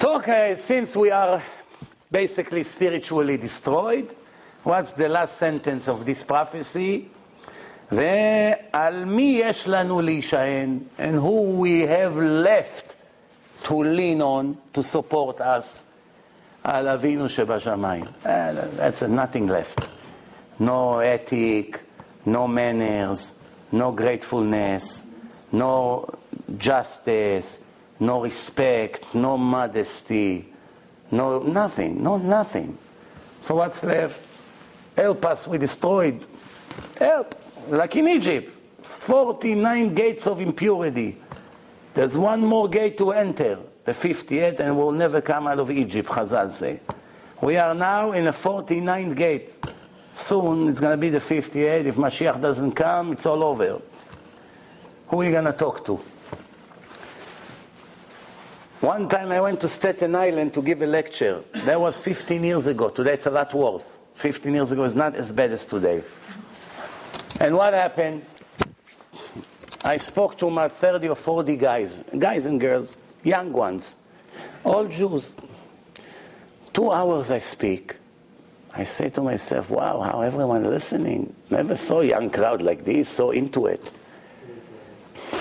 So, okay, since we are basically spiritually destroyed, what's the last sentence of this prophecy? ועל מי יש לנו להישען, and who we have left to lean on, to support us, על אבינו שבשמיים. That's nothing left. No ethic, no manners, no gratefulness, no justice, no respect, no modesty, no nothing. So what's left? Help us, we destroyed. Help. Like in Egypt, 49 gates of impurity. There's one more gate to enter, the 58th, and we'll never come out of Egypt, Chazal say. We are now in a 49th gate. Soon it's going to be the 58th. If Mashiach doesn't come, it's all over. Who are you going to talk to? One time I went to Staten Island to give a lecture. That was 15 years ago. Today it's a lot worse. 15 years ago is not as bad as today. And what happened? I spoke to about 30 or 40 guys and girls, young ones, all Jews. 2 hours I speak. I say to myself, wow, how everyone listening. Never saw a young crowd like this, so into it.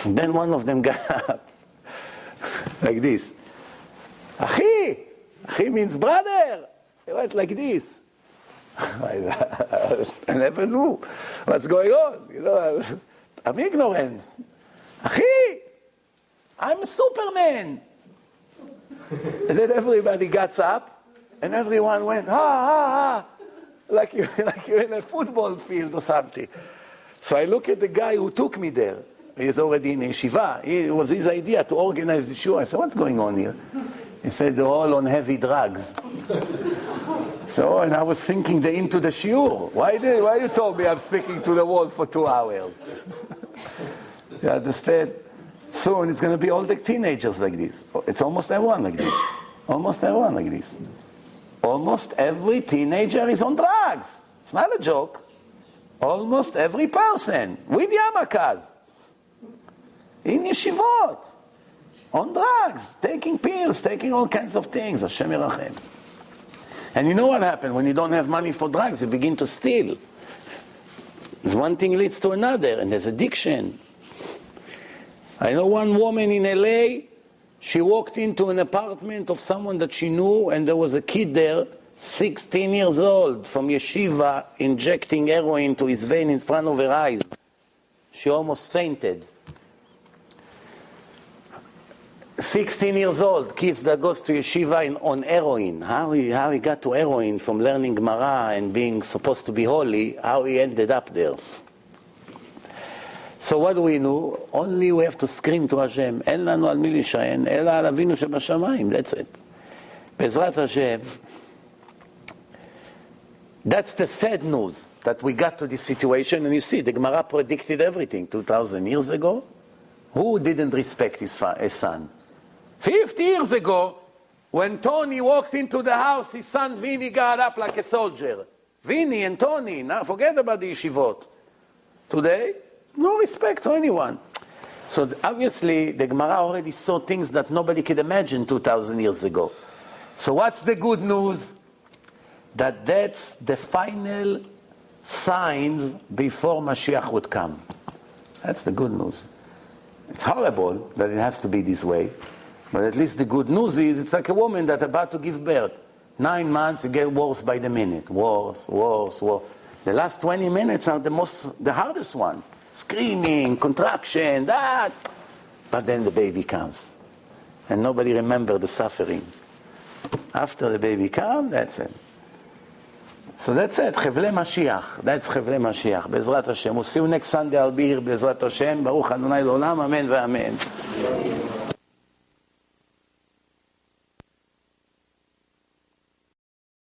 Then one of them got up, like this. Achi! Achi means brother! He went like this. I never knew what's going on. You know, I'm ignorant. Achi! I'm a Superman! And then everybody got up, and everyone went, ha, ha, ha, like you're in a football field or something. So I look at the guy who took me there. He's already in Yeshiva. It was his idea to organize the show. I said, what's going on here? He said, they're all on heavy drugs. So, and I was thinking they're into the shiur. Why you told me I'm speaking to the wall for 2 hours? You understand? Soon it's going to be all the teenagers like this. It's almost everyone like this. Almost everyone like this. Almost every teenager is on drugs. It's not a joke. Almost every person with yarmulkes, in yeshivot, on drugs, taking pills, taking all kinds of things. Hashem Yerachem. And you know what happened? When you don't have money for drugs, you begin to steal. One thing leads to another, and there's addiction. I know one woman in LA, she walked into an apartment of someone that she knew, and there was a kid there, 16 years old, from Yeshiva, injecting heroin to his vein in front of her eyes. She almost fainted. 16 years old, kids that goes to Yeshiva on heroin. How he got to heroin from learning Gemara and being supposed to be holy, how he ended up there. So what do we know? Only we have to scream to Hashem, אין לנו על מי להישען, אלא על אבינו שבשמיים. That's it. בעזרת Hashem. That's the sad news, that we got to this situation. And you see, the Gemara predicted everything 2,000 years ago. Who didn't respect his son? 50 years ago, when Tony walked into the house, his son Vinny got up like a soldier. Vinny and Tony, now forget about the yeshivot. Today, no respect to anyone. So obviously, the Gemara already saw things that nobody could imagine 2,000 years ago. So what's the good news? That's the final signs before Mashiach would come. That's the good news. It's horrible that it has to be this way. But at least the good news is, it's like a woman that's about to give birth. 9 months, it gets worse by the minute. Worse. The last 20 minutes are the hardest one. Screaming, contraction, that. But then the baby comes. And nobody remembers the suffering. After the baby comes, that's it. So that's it, Chevle Mashiach. That's Chevle Mashiach. Bezrat Hashem. We'll see you next Sunday. I'll be here, Bezrat Hashem. Baruch Adonai L'olam. Amen ve'amen.